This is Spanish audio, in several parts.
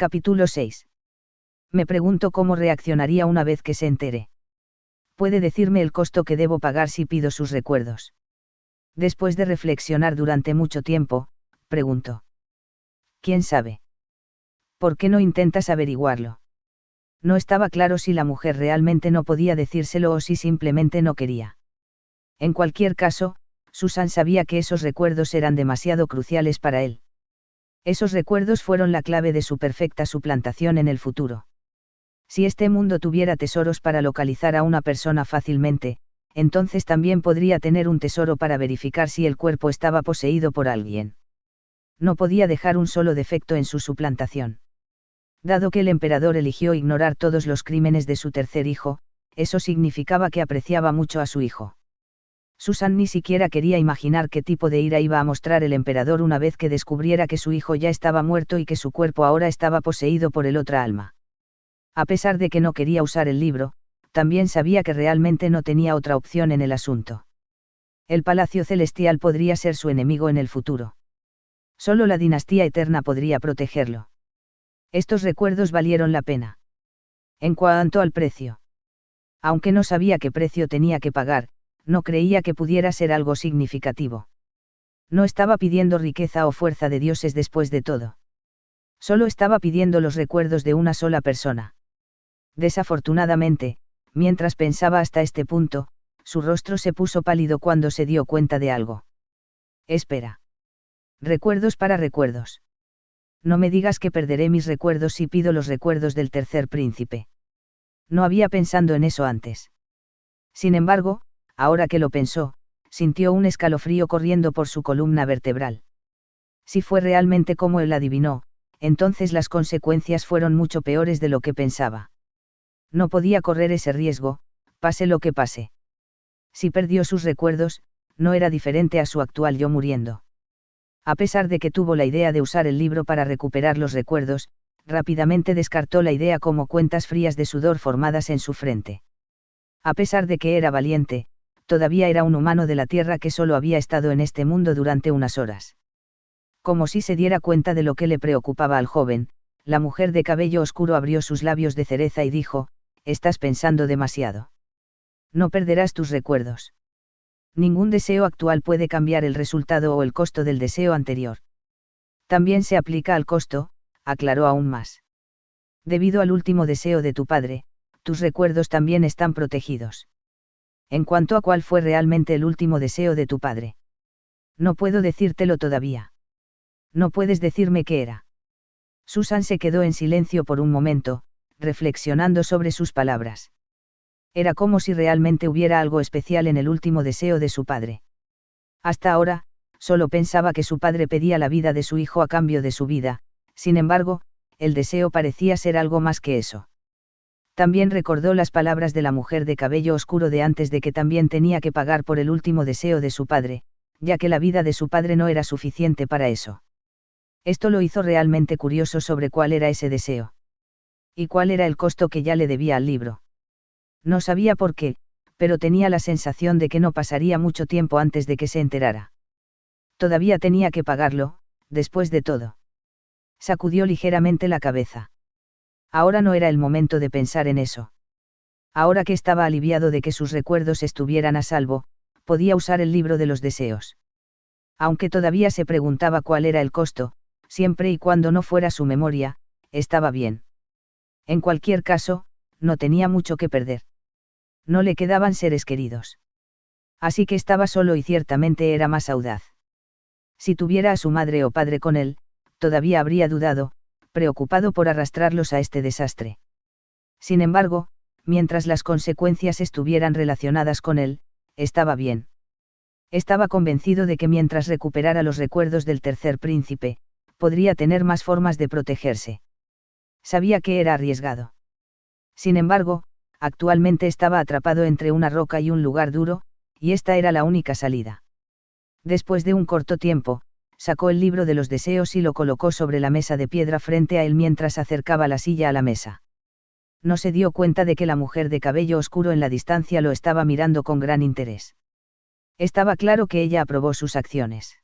Capítulo 6. Me pregunto cómo reaccionaría una vez que se entere. ¿Puede decirme el costo que debo pagar si pido sus recuerdos? Después de reflexionar durante mucho tiempo, preguntó. ¿Quién sabe? ¿Por qué no intentas averiguarlo? No estaba claro si la mujer realmente no podía decírselo o si simplemente no quería. En cualquier caso, Susan sabía que esos recuerdos eran demasiado cruciales para él. Esos recuerdos fueron la clave de su perfecta suplantación en el futuro. Si este mundo tuviera tesoros para localizar a una persona fácilmente, entonces también podría tener un tesoro para verificar si el cuerpo estaba poseído por alguien. No podía dejar un solo defecto en su suplantación. Dado que el emperador eligió ignorar todos los crímenes de su tercer hijo, eso significaba que apreciaba mucho a su hijo. Susan ni siquiera quería imaginar qué tipo de ira iba a mostrar el emperador una vez que descubriera que su hijo ya estaba muerto y que su cuerpo ahora estaba poseído por el otra alma. A pesar de que no quería usar el libro, también sabía que realmente no tenía otra opción en el asunto. El Palacio Celestial podría ser su enemigo en el futuro. Solo la dinastía eterna podría protegerlo. Estos recuerdos valieron la pena. En cuanto al precio. Aunque no sabía qué precio tenía que pagar, no creía que pudiera ser algo significativo. No estaba pidiendo riqueza o fuerza de dioses después de todo. Solo estaba pidiendo los recuerdos de una sola persona. Desafortunadamente, mientras pensaba hasta este punto, su rostro se puso pálido cuando se dio cuenta de algo. Espera. Recuerdos para recuerdos. No me digas que perderé mis recuerdos si pido los recuerdos del tercer príncipe. No había pensado en eso antes. Sin embargo, ahora que lo pensó, sintió un escalofrío corriendo por su columna vertebral. Si fue realmente como él adivinó, entonces las consecuencias fueron mucho peores de lo que pensaba. No podía correr ese riesgo, pase lo que pase. Si perdió sus recuerdos, no era diferente a su actual yo muriendo. A pesar de que tuvo la idea de usar el libro para recuperar los recuerdos, rápidamente descartó la idea como cuentas frías de sudor formadas en su frente. A pesar de que era valiente, todavía era un humano de la tierra que solo había estado en este mundo durante unas horas. Como si se diera cuenta de lo que le preocupaba al joven, la mujer de cabello oscuro abrió sus labios de cereza y dijo, «Estás pensando demasiado. No perderás tus recuerdos. Ningún deseo actual puede cambiar el resultado o el costo del deseo anterior. También se aplica al costo», aclaró aún más. «Debido al último deseo de tu padre, tus recuerdos también están protegidos. En cuanto a cuál fue realmente el último deseo de tu padre. No puedo decírtelo todavía. No puedes decirme qué era». Susan se quedó en silencio por un momento, reflexionando sobre sus palabras. Era como si realmente hubiera algo especial en el último deseo de su padre. Hasta ahora, solo pensaba que su padre pedía la vida de su hijo a cambio de su vida, sin embargo, el deseo parecía ser algo más que eso. También recordó las palabras de la mujer de cabello oscuro de antes de que también tenía que pagar por el último deseo de su padre, ya que la vida de su padre no era suficiente para eso. Esto lo hizo realmente curioso sobre cuál era ese deseo. Y cuál era el costo que ya le debía al libro. No sabía por qué, pero tenía la sensación de que no pasaría mucho tiempo antes de que se enterara. Todavía tenía que pagarlo, después de todo. Sacudió ligeramente la cabeza. Ahora no era el momento de pensar en eso. Ahora que estaba aliviado de que sus recuerdos estuvieran a salvo, podía usar el libro de los deseos. Aunque todavía se preguntaba cuál era el costo, siempre y cuando no fuera su memoria, estaba bien. En cualquier caso, no tenía mucho que perder. No le quedaban seres queridos. Así que estaba solo y ciertamente era más audaz. Si tuviera a su madre o padre con él, todavía habría dudado, preocupado por arrastrarlos a este desastre. Sin embargo, mientras las consecuencias estuvieran relacionadas con él, estaba bien. Estaba convencido de que mientras recuperara los recuerdos del tercer príncipe, podría tener más formas de protegerse. Sabía que era arriesgado. Sin embargo, actualmente estaba atrapado entre una roca y un lugar duro, y esta era la única salida. Después de un corto tiempo, sacó el libro de los deseos y lo colocó sobre la mesa de piedra frente a él mientras acercaba la silla a la mesa. No se dio cuenta de que la mujer de cabello oscuro en la distancia lo estaba mirando con gran interés. Estaba claro que ella aprobó sus acciones.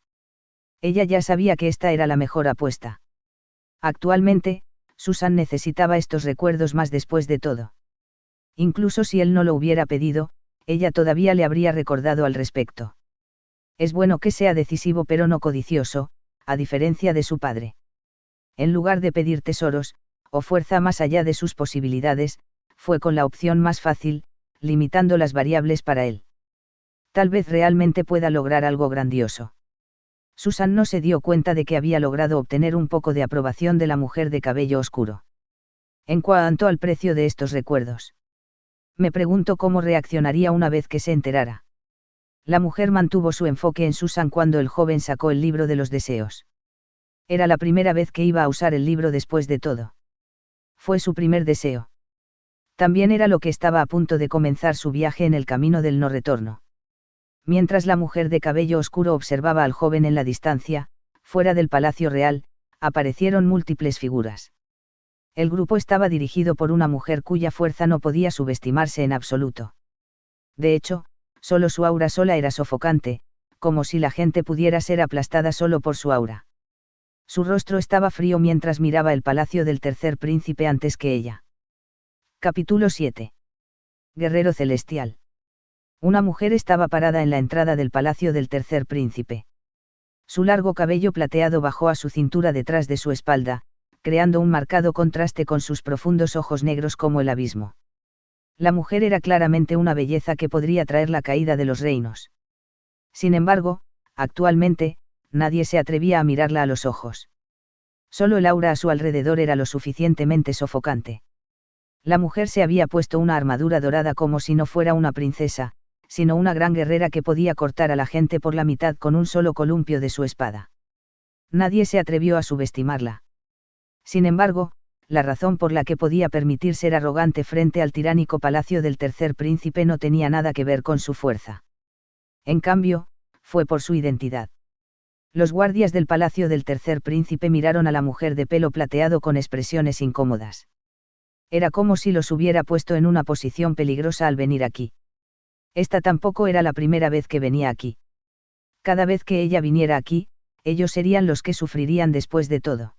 Ella ya sabía que esta era la mejor apuesta. Actualmente, Susan necesitaba estos recuerdos más después de todo. Incluso si él no lo hubiera pedido, ella todavía le habría recordado al respecto. Es bueno que sea decisivo pero no codicioso, a diferencia de su padre. En lugar de pedir tesoros, o fuerza más allá de sus posibilidades, fue con la opción más fácil, limitando las variables para él. Tal vez realmente pueda lograr algo grandioso. Susan no se dio cuenta de que había logrado obtener un poco de aprobación de la mujer de cabello oscuro. En cuanto al precio de estos recuerdos. Me pregunto cómo reaccionaría una vez que se enterara. La mujer mantuvo su enfoque en Susan cuando el joven sacó el libro de los deseos. Era la primera vez que iba a usar el libro después de todo. Fue su primer deseo. También era lo que estaba a punto de comenzar su viaje en el camino del no retorno. Mientras la mujer de cabello oscuro observaba al joven en la distancia, fuera del Palacio Real, aparecieron múltiples figuras. El grupo estaba dirigido por una mujer cuya fuerza no podía subestimarse en absoluto. De hecho, solo su aura sola era sofocante, como si la gente pudiera ser aplastada solo por su aura. Su rostro estaba frío mientras miraba el palacio del tercer príncipe antes que ella. Capítulo 7. Guerrero celestial. Una mujer estaba parada en la entrada del palacio del tercer príncipe. Su largo cabello plateado bajó a su cintura detrás de su espalda, creando un marcado contraste con sus profundos ojos negros como el abismo. La mujer era claramente una belleza que podría traer la caída de los reinos. Sin embargo, actualmente, nadie se atrevía a mirarla a los ojos. Solo el aura a su alrededor era lo suficientemente sofocante. La mujer se había puesto una armadura dorada como si no fuera una princesa, sino una gran guerrera que podía cortar a la gente por la mitad con un solo columpio de su espada. Nadie se atrevió a subestimarla. Sin embargo, la razón por la que podía permitir ser arrogante frente al tiránico palacio del tercer príncipe no tenía nada que ver con su fuerza. En cambio, fue por su identidad. Los guardias del palacio del tercer príncipe miraron a la mujer de pelo plateado con expresiones incómodas. Era como si los hubiera puesto en una posición peligrosa al venir aquí. Esta tampoco era la primera vez que venía aquí. Cada vez que ella viniera aquí, ellos serían los que sufrirían después de todo.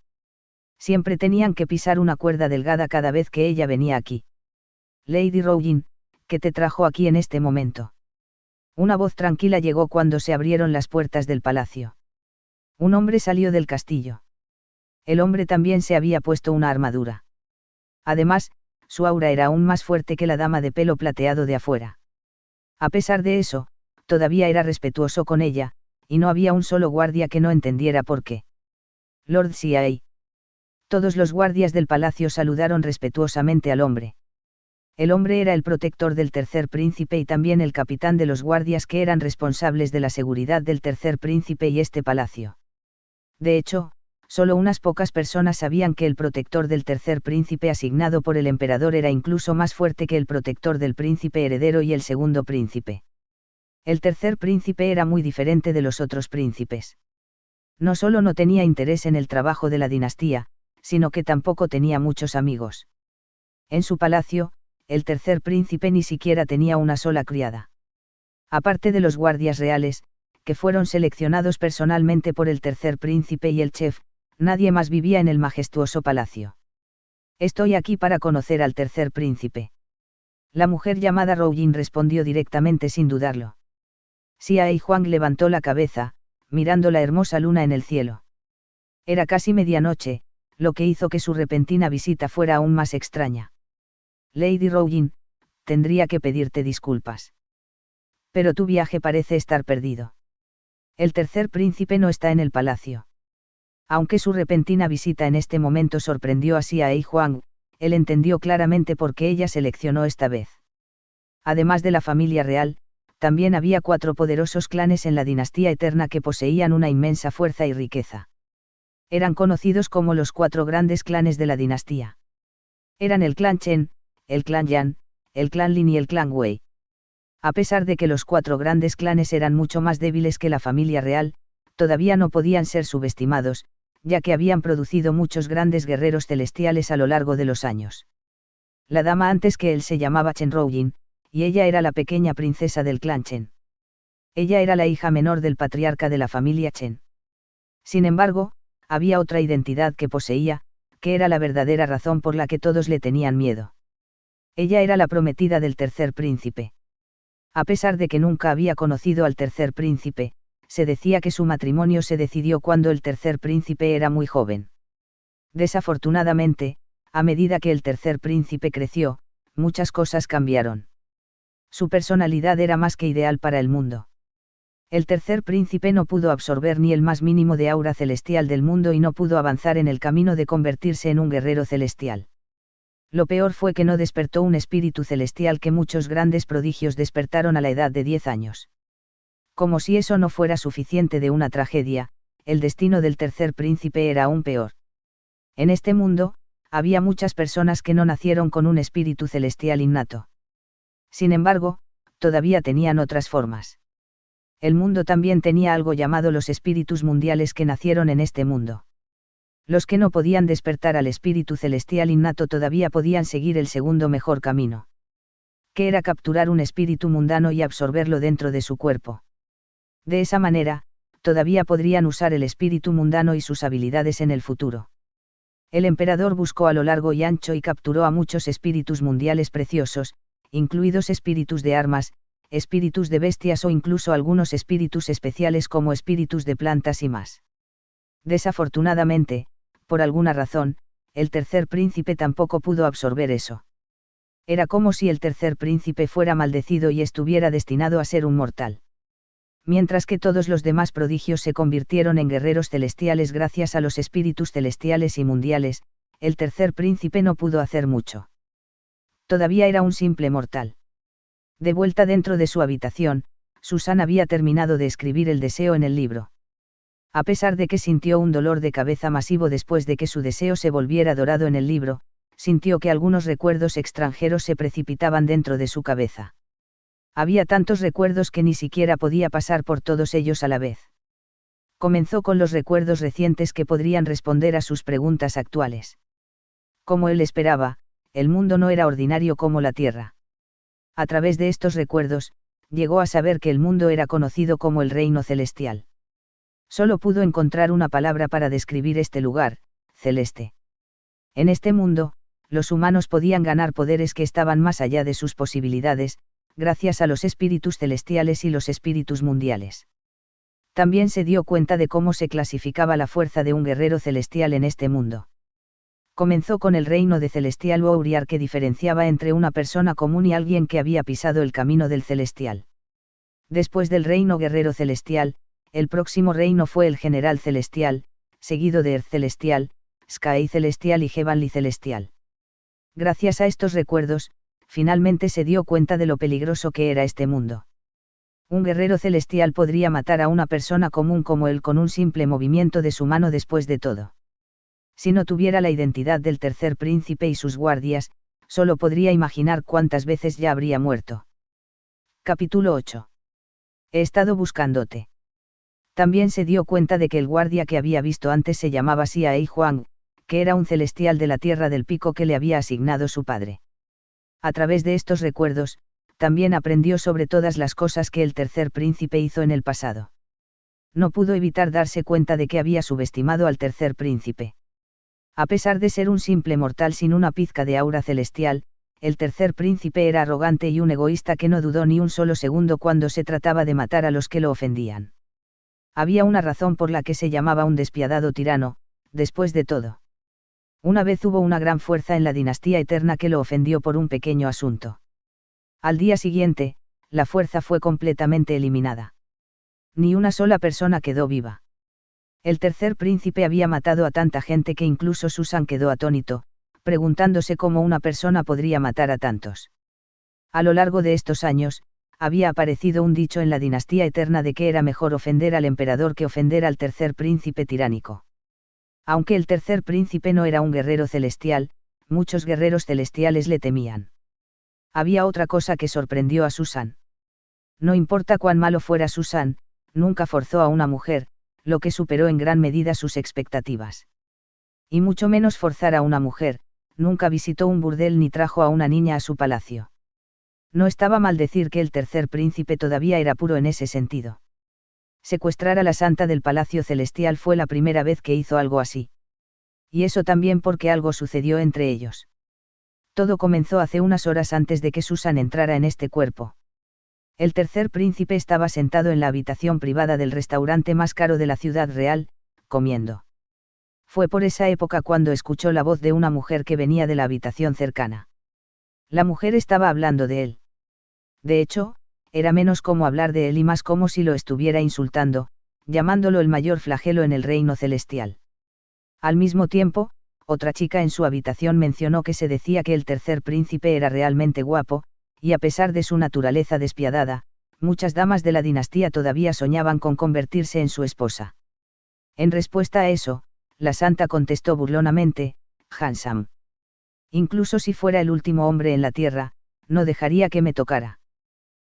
Siempre tenían que pisar una cuerda delgada cada vez que ella venía aquí. Lady Rowling, ¿qué te trajo aquí en este momento? Una voz tranquila llegó cuando se abrieron las puertas del palacio. Un hombre salió del castillo. El hombre también se había puesto una armadura. Además, su aura era aún más fuerte que la dama de pelo plateado de afuera. A pesar de eso, todavía era respetuoso con ella, y no había un solo guardia que no entendiera por qué. Lord Siai. Todos los guardias del palacio saludaron respetuosamente al hombre. El hombre era el protector del tercer príncipe y también el capitán de los guardias que eran responsables de la seguridad del tercer príncipe y este palacio. De hecho, solo unas pocas personas sabían que el protector del tercer príncipe asignado por el emperador era incluso más fuerte que el protector del príncipe heredero y el segundo príncipe. El tercer príncipe era muy diferente de los otros príncipes. No solo no tenía interés en el trabajo de la dinastía, sino que tampoco tenía muchos amigos. En su palacio, el tercer príncipe ni siquiera tenía una sola criada. Aparte de los guardias reales, que fueron seleccionados personalmente por el tercer príncipe y el chef, nadie más vivía en el majestuoso palacio. Estoy aquí para conocer al tercer príncipe. La mujer llamada Rowling respondió directamente sin dudarlo. Siai Huang levantó la cabeza, mirando la hermosa luna en el cielo. Era casi medianoche, lo que hizo que su repentina visita fuera aún más extraña. Lady Rowling, tendría que pedirte disculpas. Pero tu viaje parece estar perdido. El tercer príncipe no está en el palacio. Aunque su repentina visita en este momento sorprendió a Siai Huang, él entendió claramente por qué ella seleccionó esta vez. Además de la familia real, también había 4 poderosos clanes en la dinastía eterna que poseían una inmensa fuerza y riqueza. Eran conocidos como los 4 grandes clanes de la dinastía. Eran el clan Chen, el clan Yan, el clan Lin y el clan Wei. A pesar de que los 4 grandes clanes eran mucho más débiles que la familia real, todavía no podían ser subestimados, ya que habían producido muchos grandes guerreros celestiales a lo largo de los años. La dama antes que él se llamaba Chen Rowling, y ella era la pequeña princesa del clan Chen. Ella era la hija menor del patriarca de la familia Chen. Sin embargo, había otra identidad que poseía, que era la verdadera razón por la que todos le tenían miedo. Ella era la prometida del tercer príncipe. A pesar de que nunca había conocido al tercer príncipe, se decía que su matrimonio se decidió cuando el tercer príncipe era muy joven. Desafortunadamente, a medida que el tercer príncipe creció, muchas cosas cambiaron. Su personalidad era más que ideal para el mundo. El tercer príncipe no pudo absorber ni el más mínimo de aura celestial del mundo y no pudo avanzar en el camino de convertirse en un guerrero celestial. Lo peor fue que no despertó un espíritu celestial que muchos grandes prodigios despertaron a la edad de 10 años. Como si eso no fuera suficiente de una tragedia, el destino del tercer príncipe era aún peor. En este mundo, había muchas personas que no nacieron con un espíritu celestial innato. Sin embargo, todavía tenían otras formas. El mundo también tenía algo llamado los espíritus mundiales que nacieron en este mundo. Los que no podían despertar al espíritu celestial innato todavía podían seguir el segundo mejor camino. Que era capturar un espíritu mundano y absorberlo dentro de su cuerpo. De esa manera, todavía podrían usar el espíritu mundano y sus habilidades en el futuro. El emperador buscó a lo largo y ancho y capturó a muchos espíritus mundiales preciosos, incluidos espíritus de armas, espíritus de bestias o incluso algunos espíritus especiales como espíritus de plantas y más. Desafortunadamente, por alguna razón, el tercer príncipe tampoco pudo absorber eso. Era como si el tercer príncipe fuera maldecido y estuviera destinado a ser un mortal. Mientras que todos los demás prodigios se convirtieron en guerreros celestiales gracias a los espíritus celestiales y mundiales, el tercer príncipe no pudo hacer mucho. Todavía era un simple mortal. De vuelta dentro de su habitación, Susan había terminado de escribir el deseo en el libro. A pesar de que sintió un dolor de cabeza masivo después de que su deseo se volviera dorado en el libro, sintió que algunos recuerdos extranjeros se precipitaban dentro de su cabeza. Había tantos recuerdos que ni siquiera podía pasar por todos ellos a la vez. Comenzó con los recuerdos recientes que podrían responder a sus preguntas actuales. Como él esperaba, el mundo no era ordinario como la Tierra. A través de estos recuerdos, llegó a saber que el mundo era conocido como el reino celestial. Solo pudo encontrar una palabra para describir este lugar, celeste. En este mundo, los humanos podían ganar poderes que estaban más allá de sus posibilidades, gracias a los espíritus celestiales y los espíritus mundiales. También se dio cuenta de cómo se clasificaba la fuerza de un guerrero celestial en este mundo. Comenzó con el reino de Celestial Warrior que diferenciaba entre una persona común y alguien que había pisado el camino del celestial. Después del reino guerrero celestial, el próximo reino fue el general celestial, seguido de Earth celestial, Sky celestial y Heavenly celestial. Gracias a estos recuerdos, finalmente se dio cuenta de lo peligroso que era este mundo. Un guerrero celestial podría matar a una persona común como él con un simple movimiento de su mano después de todo. Si no tuviera la identidad del tercer príncipe y sus guardias, solo podría imaginar cuántas veces ya habría muerto. Capítulo 8. He estado buscándote. También se dio cuenta de que el guardia que había visto antes se llamaba Xiaei Huang, que era un celestial de la Tierra del Pico que le había asignado su padre. A través de estos recuerdos, también aprendió sobre todas las cosas que el tercer príncipe hizo en el pasado. No pudo evitar darse cuenta de que había subestimado al tercer príncipe. A pesar de ser un simple mortal sin una pizca de aura celestial, el tercer príncipe era arrogante y un egoísta que no dudó ni un solo segundo cuando se trataba de matar a los que lo ofendían. Había una razón por la que se llamaba un despiadado tirano, después de todo. Una vez hubo una gran fuerza en la dinastía eterna que lo ofendió por un pequeño asunto. Al día siguiente, la fuerza fue completamente eliminada. Ni una sola persona quedó viva. El tercer príncipe había matado a tanta gente que incluso Susan quedó atónito, preguntándose cómo una persona podría matar a tantos. A lo largo de estos años, había aparecido un dicho en la dinastía eterna de que era mejor ofender al emperador que ofender al tercer príncipe tiránico. Aunque el tercer príncipe no era un guerrero celestial, muchos guerreros celestiales le temían. Había otra cosa que sorprendió a Susan. No importa cuán malo fuera Susan, nunca forzó a una mujer, lo que superó en gran medida sus expectativas. Y mucho menos forzar a una mujer, nunca visitó un burdel ni trajo a una niña a su palacio. No estaba mal decir que el tercer príncipe todavía era puro en ese sentido. Secuestrar a la santa del Palacio Celestial fue la primera vez que hizo algo así. Y eso también porque algo sucedió entre ellos. Todo comenzó hace unas horas antes de que Susan entrara en este cuerpo. El tercer príncipe estaba sentado en la habitación privada del restaurante más caro de la ciudad real, comiendo. Fue por esa época cuando escuchó la voz de una mujer que venía de la habitación cercana. La mujer estaba hablando de él. De hecho, era menos como hablar de él y más como si lo estuviera insultando, llamándolo el mayor flagelo en el reino celestial. Al mismo tiempo, otra chica en su habitación mencionó que se decía que el tercer príncipe era realmente guapo, y a pesar de su naturaleza despiadada, muchas damas de la dinastía todavía soñaban con convertirse en su esposa. En respuesta a eso, la santa contestó burlonamente, handsome. Incluso si fuera el último hombre en la tierra, no dejaría que me tocara.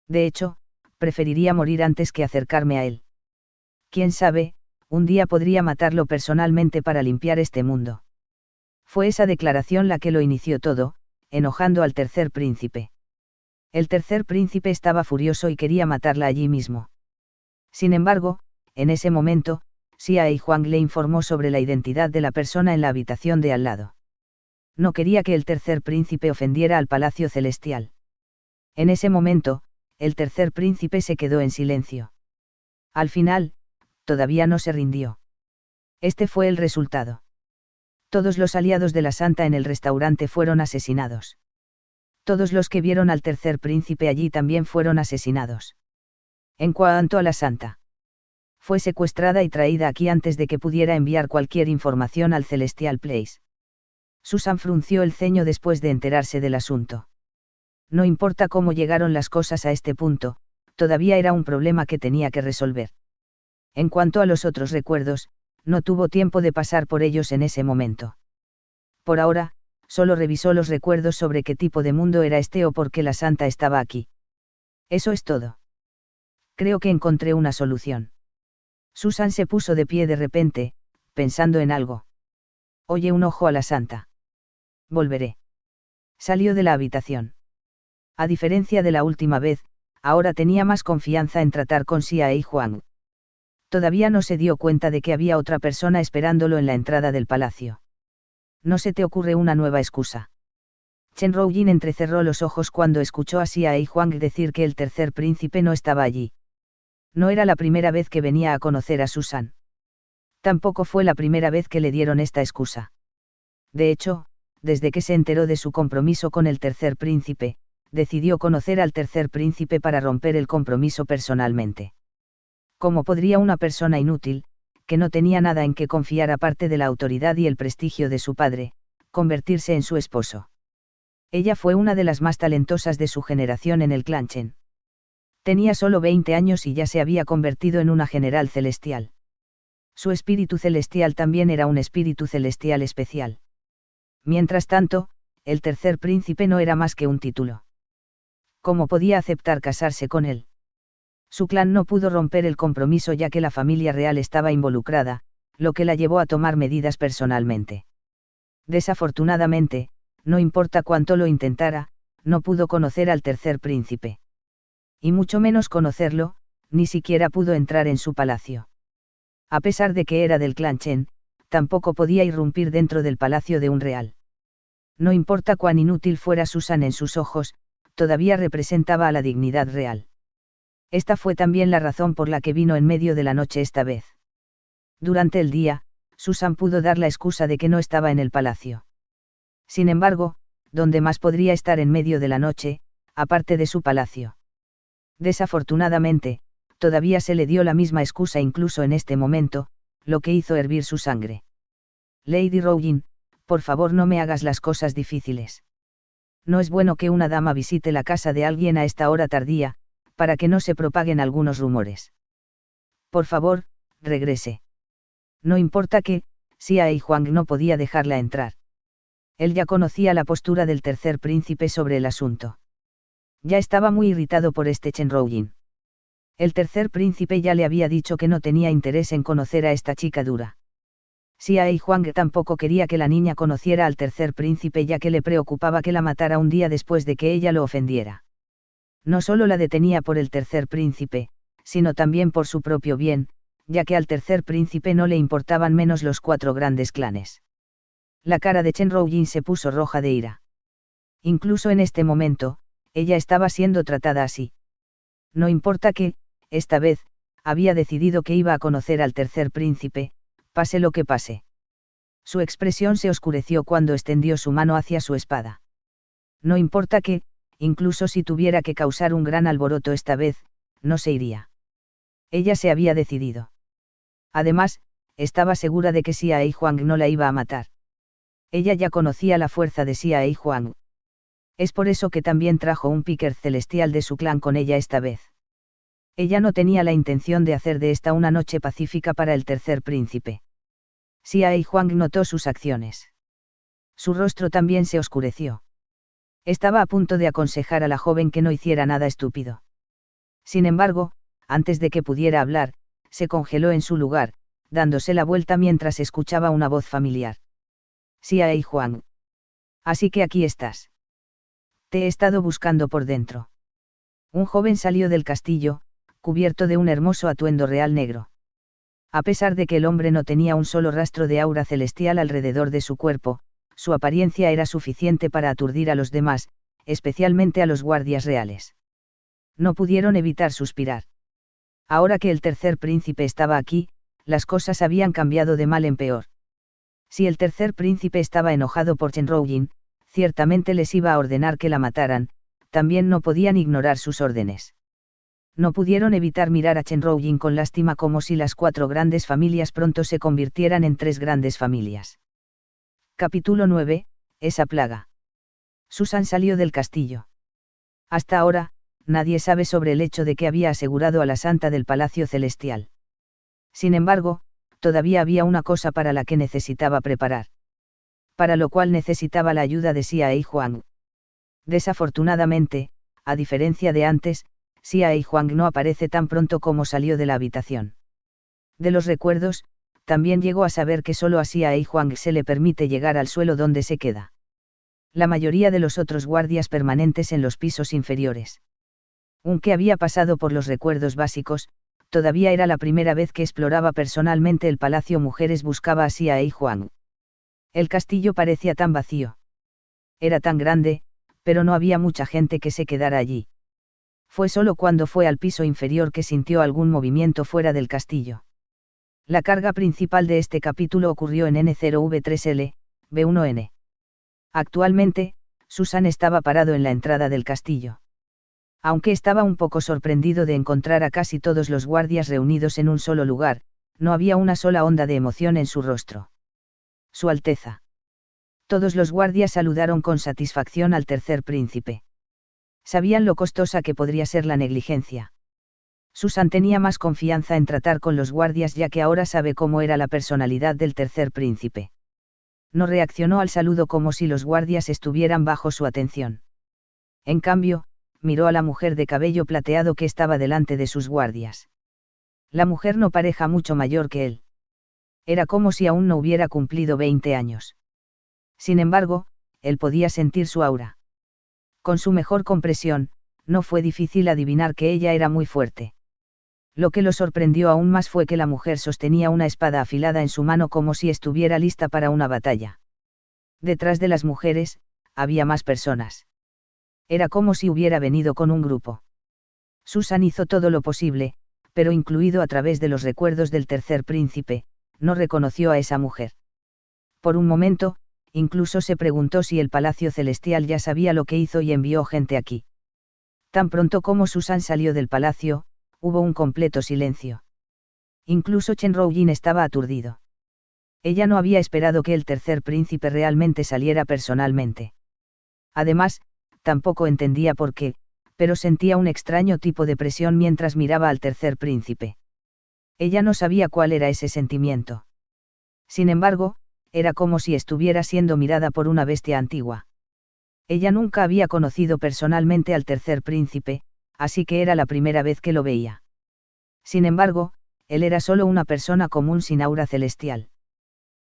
De hecho, preferiría morir antes que acercarme a él. Quién sabe, un día podría matarlo personalmente para limpiar este mundo. Fue esa declaración la que lo inició todo, enojando al tercer príncipe. El tercer príncipe estaba furioso y quería matarla allí mismo. Sin embargo, en ese momento, Xia Huang le informó sobre la identidad de la persona en la habitación de al lado. No quería que el tercer príncipe ofendiera al palacio celestial. En ese momento, el tercer príncipe se quedó en silencio. Al final, todavía no se rindió. Este fue el resultado. Todos los aliados de la santa en el restaurante fueron asesinados. Todos los que vieron al tercer príncipe allí también fueron asesinados. En cuanto a la santa, fue secuestrada y traída aquí antes de que pudiera enviar cualquier información al Celestial Place. Susan frunció el ceño después de enterarse del asunto. No importa cómo llegaron las cosas a este punto, todavía era un problema que tenía que resolver. En cuanto a los otros recuerdos, no tuvo tiempo de pasar por ellos en ese momento. Por ahora, solo revisó los recuerdos sobre qué tipo de mundo era este o por qué la santa estaba aquí. Eso es todo. Creo que encontré una solución. Susan se puso de pie de repente, pensando en algo. Oye, un ojo a la santa. Volveré. Salió de la habitación. A diferencia de la última vez, ahora tenía más confianza en tratar con Xia Huang. Todavía no se dio cuenta de que había otra persona esperándolo en la entrada del palacio. ¿No se te ocurre una nueva excusa? Chen Roujin entrecerró los ojos cuando escuchó a Xia Huang decir que el tercer príncipe no estaba allí. No era la primera vez que venía a conocer a Susan. Tampoco fue la primera vez que le dieron esta excusa. De hecho, desde que se enteró de su compromiso con el tercer príncipe, decidió conocer al tercer príncipe para romper el compromiso personalmente. ¿Cómo podría una persona inútil, que no tenía nada en que confiar aparte de la autoridad y el prestigio de su padre, convertirse en su esposo? Ella fue una de las más talentosas de su generación en el clan Chen. Tenía solo 20 años y ya se había convertido en una general celestial. Su espíritu celestial también era un espíritu celestial especial. Mientras tanto, el tercer príncipe no era más que un título. ¿Cómo podía aceptar casarse con él? Su clan no pudo romper el compromiso ya que la familia real estaba involucrada, lo que la llevó a tomar medidas personalmente. Desafortunadamente, no importa cuánto lo intentara, no pudo conocer al tercer príncipe. Y mucho menos conocerlo, ni siquiera pudo entrar en su palacio. A pesar de que era del clan Chen, tampoco podía irrumpir dentro del palacio de un real. No importa cuán inútil fuera Susan en sus ojos, todavía representaba a la dignidad real. Esta fue también la razón por la que vino en medio de la noche esta vez. Durante el día, Susan pudo dar la excusa de que no estaba en el palacio. Sin embargo, ¿dónde más podría estar en medio de la noche, aparte de su palacio? Desafortunadamente, todavía se le dio la misma excusa incluso en este momento, lo que hizo hervir su sangre. Lady Roujin, por favor no me hagas las cosas difíciles. No es bueno que una dama visite la casa de alguien a esta hora tardía, para que no se propaguen algunos rumores. Por favor, regrese. No importa que, Xia Huang no podía dejarla entrar. Él ya conocía la postura del tercer príncipe sobre el asunto. Ya estaba muy irritado por este Chen Roujin. El tercer príncipe ya le había dicho que no tenía interés en conocer a esta chica dura. Xia Huang tampoco quería que la niña conociera al tercer príncipe ya que le preocupaba que la matara un día después de que ella lo ofendiera. No solo la detenía por el tercer príncipe, sino también por su propio bien, ya que al tercer príncipe no le importaban menos los 4 grandes clanes. La cara de Chen Roujin se puso roja de ira. Incluso en este momento, ella estaba siendo tratada así. No importa que, esta vez, había decidido que iba a conocer al tercer príncipe, pase lo que pase. Su expresión se oscureció cuando extendió su mano hacia su espada. No importa que, incluso si tuviera que causar un gran alboroto esta vez, no se iría. Ella se había decidido. Además, estaba segura de que Xia Huang no la iba a matar. Ella ya conocía la fuerza de Xia Huang. Es por eso que también trajo un picker celestial de su clan con ella esta vez. Ella no tenía la intención de hacer de esta una noche pacífica para el tercer príncipe. Xia Huang notó sus acciones. Su rostro también se oscureció. Estaba a punto de aconsejar a la joven que no hiciera nada estúpido. Sin embargo, antes de que pudiera hablar, se congeló en su lugar, dándose la vuelta mientras escuchaba una voz familiar. Xia Huang. Así que aquí estás. Te he estado buscando por dentro. Un joven salió del castillo, cubierto de un hermoso atuendo real negro. A pesar de que el hombre no tenía un solo rastro de aura celestial alrededor de su cuerpo, su apariencia era suficiente para aturdir a los demás, especialmente a los guardias reales. No pudieron evitar suspirar. Ahora que el tercer príncipe estaba aquí, las cosas habían cambiado de mal en peor. Si el tercer príncipe estaba enojado por Chen Roujin, ciertamente les iba a ordenar que la mataran, también no podían ignorar sus órdenes. No pudieron evitar mirar a Chen Roujin con lástima, como si las 4 grandes familias pronto se convirtieran en 3 grandes familias. Capítulo 9, esa plaga. Susan salió del castillo. Hasta ahora, nadie sabe sobre el hecho de que había asegurado a la santa del Palacio Celestial. Sin embargo, todavía había una cosa para la que necesitaba preparar. Para lo cual necesitaba la ayuda de Xia Huang. Desafortunadamente, a diferencia de antes, Xia Huang no aparece tan pronto como salió de la habitación. De los recuerdos, también llegó a saber que solo a Xia Huang se le permite llegar al suelo donde se queda. La mayoría de los otros guardias permanentes en los pisos inferiores. Aunque había pasado por los recuerdos básicos, todavía era la primera vez que exploraba personalmente el palacio. Mujeres buscaba a Xia Huang. El castillo parecía tan vacío. Era tan grande, pero no había mucha gente que se quedara allí. Fue solo cuando fue al piso inferior que sintió algún movimiento fuera del castillo. La carga principal de este capítulo ocurrió en N0V3L, B1N. Actualmente, Susan estaba parado en la entrada del castillo. Aunque estaba un poco sorprendido de encontrar a casi todos los guardias reunidos en un solo lugar, no había una sola onda de emoción en su rostro. Su Alteza. Todos los guardias saludaron con satisfacción al tercer príncipe. Sabían lo costosa que podría ser la negligencia. Susan tenía más confianza en tratar con los guardias, ya que ahora sabe cómo era la personalidad del tercer príncipe. No reaccionó al saludo como si los guardias estuvieran bajo su atención. En cambio, miró a la mujer de cabello plateado que estaba delante de sus guardias. La mujer no pareja mucho mayor que él. Era como si aún no hubiera cumplido 20 años. Sin embargo, él podía sentir su aura. Con su mejor compresión, no fue difícil adivinar que ella era muy fuerte. Lo que lo sorprendió aún más fue que la mujer sostenía una espada afilada en su mano como si estuviera lista para una batalla. Detrás de las mujeres, había más personas. Era como si hubiera venido con un grupo. Susan hizo todo lo posible, pero incluido a través de los recuerdos del tercer príncipe, no reconoció a esa mujer. Por un momento, incluso se preguntó si el Palacio Celestial ya sabía lo que hizo y envió gente aquí. Tan pronto como Susan salió del palacio, hubo un completo silencio. Incluso Chen Roujin estaba aturdido. Ella no había esperado que el tercer príncipe realmente saliera personalmente. Además, tampoco entendía por qué, pero sentía un extraño tipo de presión mientras miraba al tercer príncipe. Ella no sabía cuál era ese sentimiento. Sin embargo, era como si estuviera siendo mirada por una bestia antigua. Ella nunca había conocido personalmente al tercer príncipe, así que era la primera vez que lo veía. Sin embargo, él era solo una persona común sin aura celestial.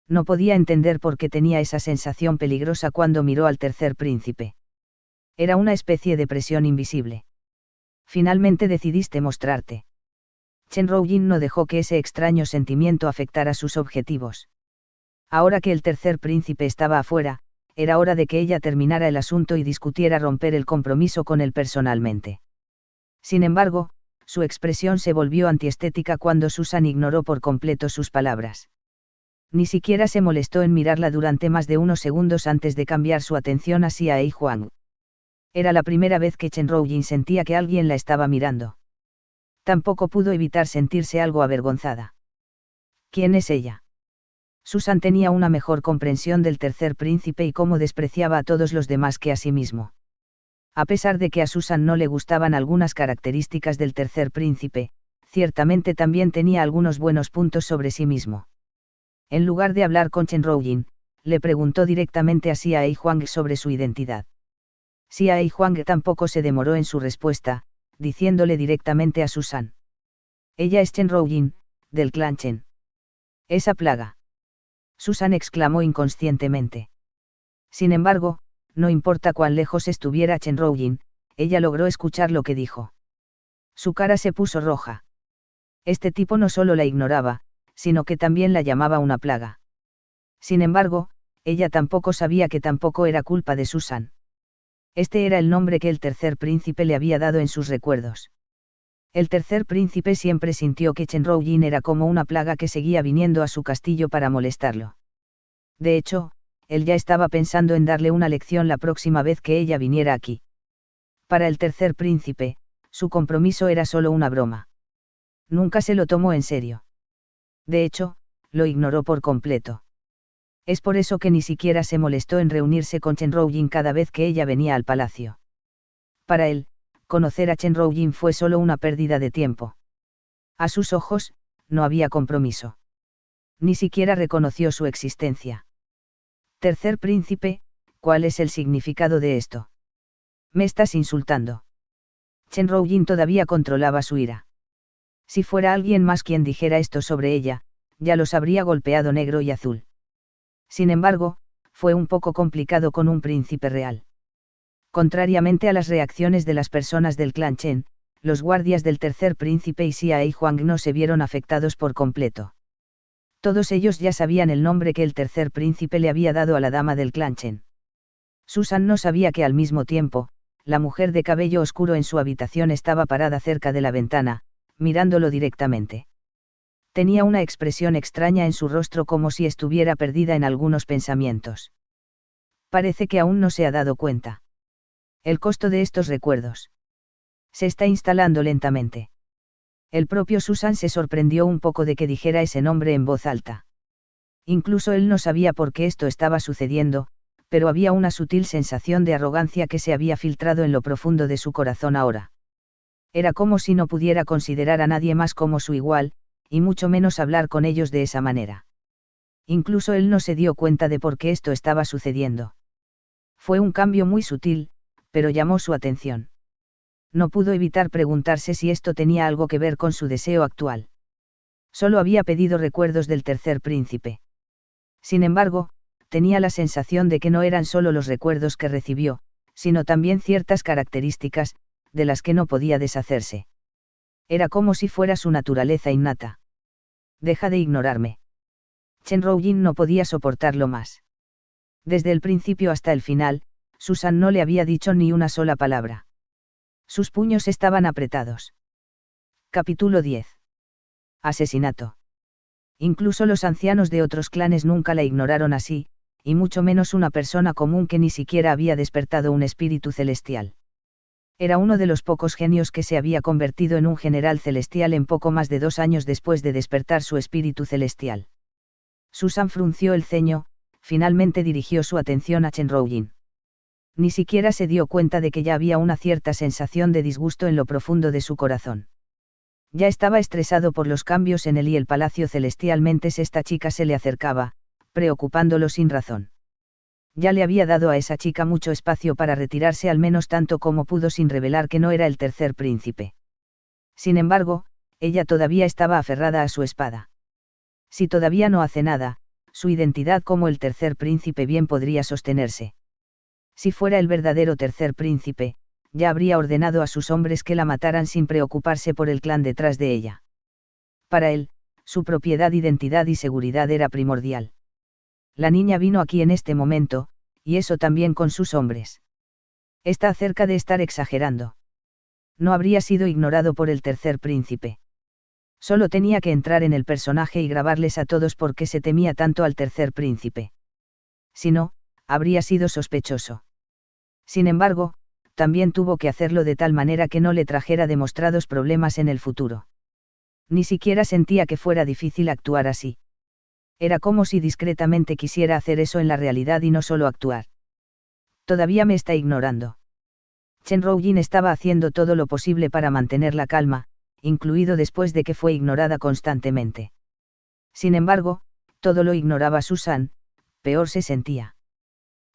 No podía entender por qué tenía esa sensación peligrosa cuando miró al tercer príncipe. Era una especie de presión invisible. Finalmente decidiste mostrarte. Chen Roujin no dejó que ese extraño sentimiento afectara sus objetivos. Ahora que el tercer príncipe estaba afuera, era hora de que ella terminara el asunto y discutiera romper el compromiso con él personalmente. Sin embargo, su expresión se volvió antiestética cuando Susan ignoró por completo sus palabras. Ni siquiera se molestó en mirarla durante más de unos segundos antes de cambiar su atención hacia Ei Huang. Era la primera vez que Chen Roujin sentía que alguien la estaba mirando. Tampoco pudo evitar sentirse algo avergonzada. ¿Quién es ella? Susan tenía una mejor comprensión del tercer príncipe y cómo despreciaba a todos los demás que a sí mismo. A pesar de que a Susan no le gustaban algunas características del tercer príncipe, ciertamente también tenía algunos buenos puntos sobre sí mismo. En lugar de hablar con Chen Roujin, le preguntó directamente a Xia Huang sobre su identidad. Xia Huang tampoco se demoró en su respuesta, diciéndole directamente a Susan. Ella es Chen Roujin, del clan Chen. Esa plaga. Susan exclamó inconscientemente. Sin embargo, no importa cuán lejos estuviera Chen Roujin, ella logró escuchar lo que dijo. Su cara se puso roja. Este tipo no solo la ignoraba, sino que también la llamaba una plaga. Sin embargo, ella tampoco sabía que tampoco era culpa de Susan. Este era el nombre que el tercer príncipe le había dado en sus recuerdos. El tercer príncipe siempre sintió que Chen Roujin era como una plaga que seguía viniendo a su castillo para molestarlo. De hecho, él ya estaba pensando en darle una lección la próxima vez que ella viniera aquí. Para el tercer príncipe, su compromiso era solo una broma. Nunca se lo tomó en serio. De hecho, lo ignoró por completo. Es por eso que ni siquiera se molestó en reunirse con Chen Roujin cada vez que ella venía al palacio. Para él, conocer a Chen Roujin fue solo una pérdida de tiempo. A sus ojos, no había compromiso. Ni siquiera reconoció su existencia. Tercer príncipe, ¿cuál es el significado de esto? Me estás insultando. Chen Roujin todavía controlaba su ira. Si fuera alguien más quien dijera esto sobre ella, ya los habría golpeado negro y azul. Sin embargo, fue un poco complicado con un príncipe real. Contrariamente a las reacciones de las personas del clan Chen, los guardias del tercer príncipe y Xia Huang no se vieron afectados por completo. Todos ellos ya sabían el nombre que el tercer príncipe le había dado a la dama del clan Chen. Susan no sabía que al mismo tiempo, la mujer de cabello oscuro en su habitación estaba parada cerca de la ventana, mirándolo directamente. Tenía una expresión extraña en su rostro como si estuviera perdida en algunos pensamientos. Parece que aún no se ha dado cuenta. El costo de estos recuerdos. Se está instalando lentamente. El propio Susan se sorprendió un poco de que dijera ese nombre en voz alta. Incluso él no sabía por qué esto estaba sucediendo, pero había una sutil sensación de arrogancia que se había filtrado en lo profundo de su corazón ahora. Era como si no pudiera considerar a nadie más como su igual, y mucho menos hablar con ellos de esa manera. Incluso él no se dio cuenta de por qué esto estaba sucediendo. Fue un cambio muy sutil, pero llamó su atención. No pudo evitar preguntarse si esto tenía algo que ver con su deseo actual. Solo había pedido recuerdos del tercer príncipe. Sin embargo, tenía la sensación de que no eran solo los recuerdos que recibió, sino también ciertas características, de las que no podía deshacerse. Era como si fuera su naturaleza innata. Deja de ignorarme. Chen Roujin no podía soportarlo más. Desde el principio hasta el final, Susan no le había dicho ni una sola palabra. Sus puños estaban apretados. Capítulo 10. Asesinato. Incluso los ancianos de otros clanes nunca la ignoraron así, y mucho menos una persona común que ni siquiera había despertado un espíritu celestial. Era uno de los pocos genios que se había convertido en un general celestial en poco más de 2 años después de despertar su espíritu celestial. Susan frunció el ceño, finalmente dirigió su atención a Chen Roujin. Ni siquiera se dio cuenta de que ya había una cierta sensación de disgusto en lo profundo de su corazón. Ya estaba estresado por los cambios en él y el palacio celestial mientras esta chica se le acercaba, preocupándolo sin razón. Ya le había dado a esa chica mucho espacio para retirarse al menos tanto como pudo sin revelar que no era el tercer príncipe. Sin embargo, ella todavía estaba aferrada a su espada. Si todavía no hace nada, su identidad como el tercer príncipe bien podría sostenerse. Si fuera el verdadero tercer príncipe, ya habría ordenado a sus hombres que la mataran sin preocuparse por el clan detrás de ella. Para él, su propiedad, identidad y seguridad era primordial. La niña vino aquí en este momento, y eso también con sus hombres. Está cerca de estar exagerando. No habría sido ignorado por el tercer príncipe. Solo tenía que entrar en el personaje y grabarles a todos porque se temía tanto al tercer príncipe. Si no, habría sido sospechoso. Sin embargo, también tuvo que hacerlo de tal manera que no le trajera demostrados problemas en el futuro. Ni siquiera sentía que fuera difícil actuar así. Era como si discretamente quisiera hacer eso en la realidad y no solo actuar. Todavía me está ignorando. Chen Roujin estaba haciendo todo lo posible para mantener la calma, incluido después de que fue ignorada constantemente. Sin embargo, todo lo ignoraba Susan, peor se sentía.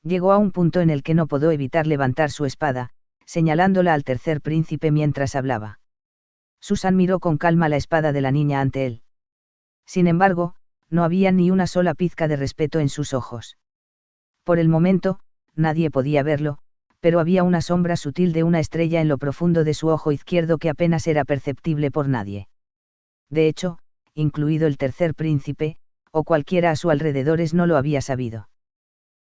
Llegó a un punto en el que no pudo evitar levantar su espada, señalándola al tercer príncipe mientras hablaba. Susan miró con calma la espada de la niña ante él. Sin embargo, no había ni una sola pizca de respeto en sus ojos. Por el momento, nadie podía verlo, pero había una sombra sutil de una estrella en lo profundo de su ojo izquierdo que apenas era perceptible por nadie. De hecho, incluido el tercer príncipe, o cualquiera a su alrededores no lo había sabido.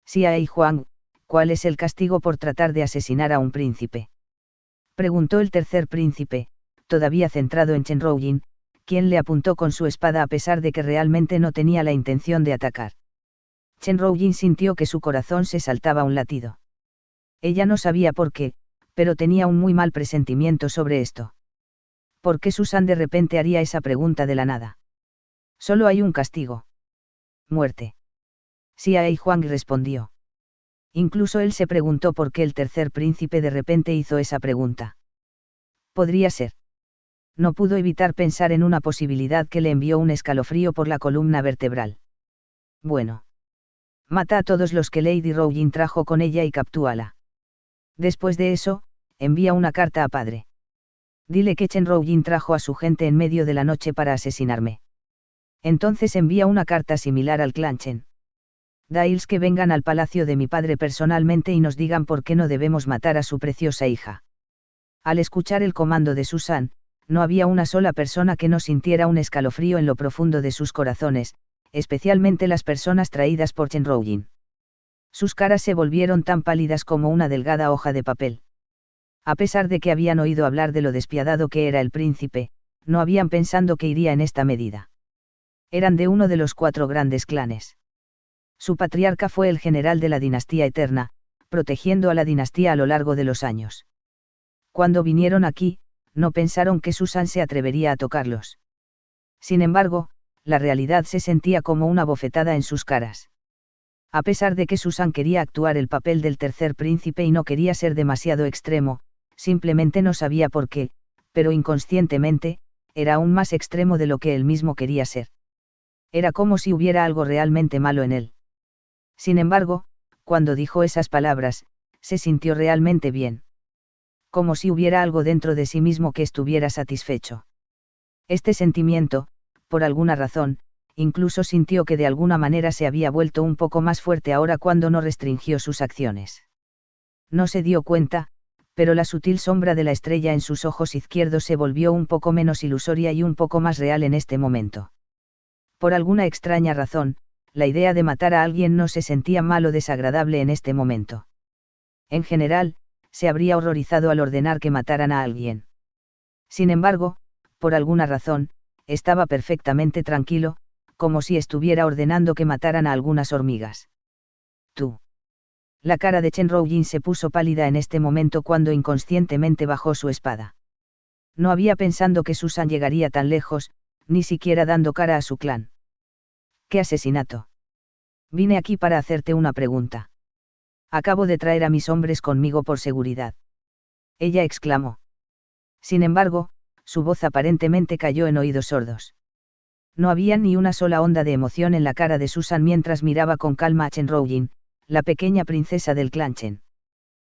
Xia y Huang, ¿cuál es el castigo por tratar de asesinar a un príncipe?, preguntó el tercer príncipe, todavía centrado en Chen Roujin, quien le apuntó con su espada a pesar de que realmente no tenía la intención de atacar. Chen Roujin sintió que su corazón se saltaba un latido. Ella no sabía por qué, pero tenía un muy mal presentimiento sobre esto. ¿Por qué Susan de repente haría esa pregunta de la nada? Solo hay un castigo. Muerte. Xia y Huang respondió. Incluso él se preguntó por qué el tercer príncipe de repente hizo esa pregunta. Podría ser. No pudo evitar pensar en una posibilidad que le envió un escalofrío por la columna vertebral. Bueno. Mata a todos los que Lady Roujin trajo con ella y captúala. Después de eso, envía una carta a padre. Dile que Chen Roujin trajo a su gente en medio de la noche para asesinarme. Entonces envía una carta similar al clan Chen. Dailes que vengan al palacio de mi padre personalmente y nos digan por qué no debemos matar a su preciosa hija. Al escuchar el comando de Susan, no había una sola persona que no sintiera un escalofrío en lo profundo de sus corazones, especialmente las personas traídas por Chen Roujin. Sus caras se volvieron tan pálidas como una delgada hoja de papel. A pesar de que habían oído hablar de lo despiadado que era el príncipe, no habían pensado que iría en esta medida. Eran de uno de los 4 grandes clanes. Su patriarca fue el general de la dinastía eterna, protegiendo a la dinastía a lo largo de los años. Cuando vinieron aquí, no pensaron que Susan se atrevería a tocarlos. Sin embargo, la realidad se sentía como una bofetada en sus caras. A pesar de que Susan quería actuar el papel del tercer príncipe y no quería ser demasiado extremo, simplemente no sabía por qué, pero inconscientemente, era aún más extremo de lo que él mismo quería ser. Era como si hubiera algo realmente malo en él. Sin embargo, cuando dijo esas palabras, se sintió realmente bien. Como si hubiera algo dentro de sí mismo que estuviera satisfecho. Este sentimiento, por alguna razón, incluso sintió que de alguna manera se había vuelto un poco más fuerte ahora cuando no restringió sus acciones. No se dio cuenta, pero la sutil sombra de la estrella en sus ojos izquierdos se volvió un poco menos ilusoria y un poco más real en este momento. Por alguna extraña razón, la idea de matar a alguien no se sentía mal o desagradable en este momento. En general, se habría horrorizado al ordenar que mataran a alguien. Sin embargo, por alguna razón, estaba perfectamente tranquilo, como si estuviera ordenando que mataran a algunas hormigas. Tú. La cara de Chen Roujin se puso pálida en este momento cuando inconscientemente bajó su espada. No había pensado que Susan llegaría tan lejos, ni siquiera dando cara a su clan. ¿Qué asesinato? Vine aquí para hacerte una pregunta. Acabo de traer a mis hombres conmigo por seguridad. Ella exclamó. Sin embargo, su voz aparentemente cayó en oídos sordos. No había ni una sola onda de emoción en la cara de Susan mientras miraba con calma a Chen Roujin, la pequeña princesa del clan Chen.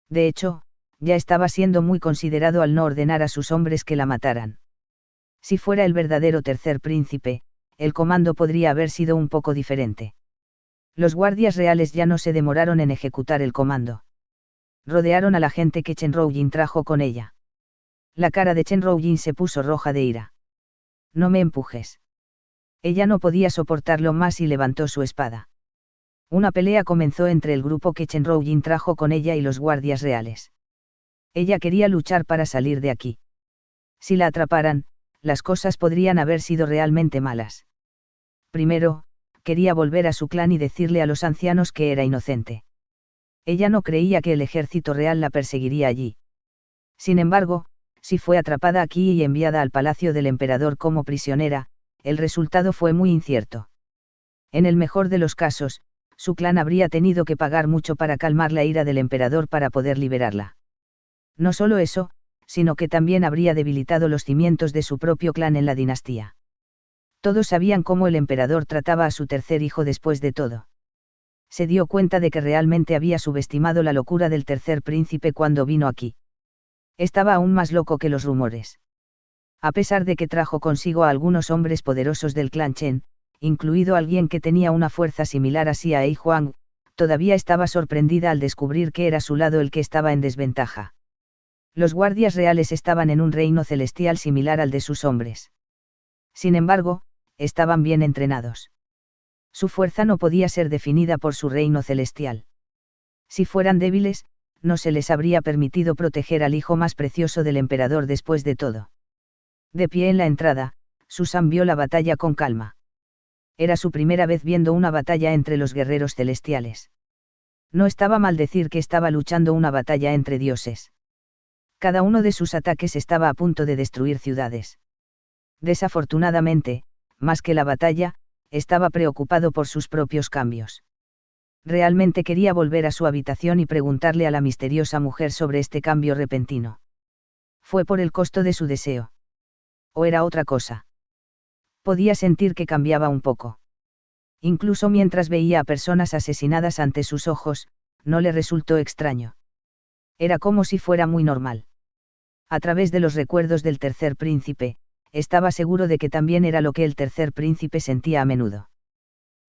De hecho, ya estaba siendo muy considerado al no ordenar a sus hombres que la mataran. Si fuera el verdadero tercer príncipe, el comando podría haber sido un poco diferente. Los guardias reales ya no se demoraron en ejecutar el comando. Rodearon a la gente que Chen Roujin trajo con ella. La cara de Chen Roujin se puso roja de ira. No me empujes. Ella no podía soportarlo más y levantó su espada. Una pelea comenzó entre el grupo que Chenrojin trajo con ella y los guardias reales. Ella quería luchar para salir de aquí. Si la atraparan, las cosas podrían haber sido realmente malas. Primero, quería volver a su clan y decirle a los ancianos que era inocente. Ella no creía que el ejército real la perseguiría allí. Sin embargo, si fue atrapada aquí y enviada al palacio del emperador como prisionera, el resultado fue muy incierto. En el mejor de los casos, su clan habría tenido que pagar mucho para calmar la ira del emperador para poder liberarla. No solo eso, sino que también habría debilitado los cimientos de su propio clan en la dinastía. Todos sabían cómo el emperador trataba a su tercer hijo después de todo. Se dio cuenta de que realmente había subestimado la locura del tercer príncipe cuando vino aquí. Estaba aún más loco que los rumores. A pesar de que trajo consigo a algunos hombres poderosos del clan Chen, incluido alguien que tenía una fuerza similar a Xia y Huang, todavía estaba sorprendida al descubrir que era su lado el que estaba en desventaja. Los guardias reales estaban en un reino celestial similar al de sus hombres. Sin embargo, estaban bien entrenados. Su fuerza no podía ser definida por su reino celestial. Si fueran débiles, no se les habría permitido proteger al hijo más precioso del emperador después de todo. De pie en la entrada, Susan vio la batalla con calma. Era su primera vez viendo una batalla entre los guerreros celestiales. No estaba mal decir que estaba luchando una batalla entre dioses. Cada uno de sus ataques estaba a punto de destruir ciudades. Desafortunadamente, más que la batalla, estaba preocupado por sus propios cambios. Realmente quería volver a su habitación y preguntarle a la misteriosa mujer sobre este cambio repentino. Fue por el costo de su deseo. ¿O era otra cosa? Podía sentir que cambiaba un poco. Incluso mientras veía a personas asesinadas ante sus ojos, no le resultó extraño. Era como si fuera muy normal. A través de los recuerdos del tercer príncipe, estaba seguro de que también era lo que el tercer príncipe sentía a menudo.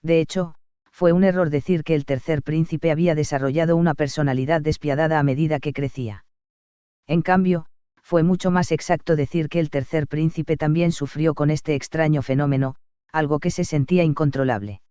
De hecho, fue un error decir que el tercer príncipe había desarrollado una personalidad despiadada a medida que crecía. En cambio, fue mucho más exacto decir que el tercer príncipe también sufrió con este extraño fenómeno, algo que se sentía incontrolable.